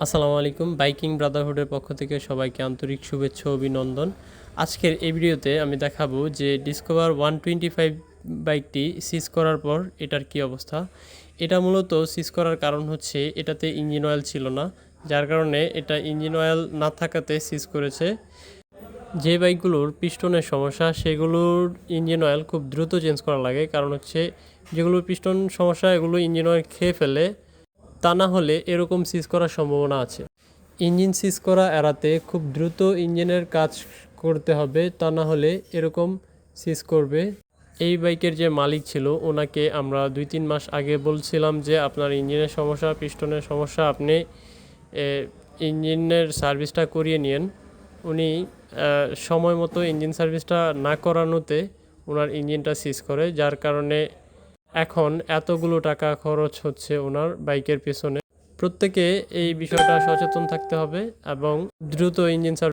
আসসালামু আলাইকুম। বাইকিং ব্রাদারহুডের পক্ষ থেকে সবাইকে আন্তরিক শুভেচ্ছা ও অভিনন্দন। আজকের এই ভিডিওতে আমি দেখাবো যে ডিসকভার 125 বাইকটি সিজ করার পর এটার কি অবস্থা। এটা মূলত সিজ করার কারণ হচ্ছে এটাতে ইঞ্জিন অয়েল ছিল না, যার কারণে এটা ইঞ্জিন অয়েল না থাকাতে সিজ করেছে। যে বাইকগুলোর পিস্টনের সমস্যা সেগুলোর ইঞ্জিন অয়েল খুব দ্রুত চেঞ্জ করা লাগে, কারণ হচ্ছে যেগুলোর পিস্টন সমস্যা এগুলো ইঞ্জিন অয়েল খেয়ে ফেলে, তা না হলে এরকম সিজ করার সম্ভাবনা আছে। ইঞ্জিন সিজ করা এড়াতে খুব দ্রুত ইঞ্জিনের কাজ করতে হবে, তা না হলে এরকম সিজ করবে। এই বাইকের যে মালিক ছিল ওনাকে আমরা 2-3 মাস আগে বলছিলাম যে আপনার ইঞ্জিনের সমস্যা, পিস্টনের সমস্যা, আপনি ইঞ্জিনের সার্ভিসটা করিয়ে নিন। উনি সময় মতো ইঞ্জিন সার্ভিসটা না করানোতে ওনার ইঞ্জিনটা সিজ করে, যার কারণে এখন এতগুলো টাকা খরচ হচ্ছে ওনার বাইকের পেছনে। প্রত্যেকে এই বিষয়টা সচেতন থাকতে হবে এবং দ্রুত ইঞ্জিন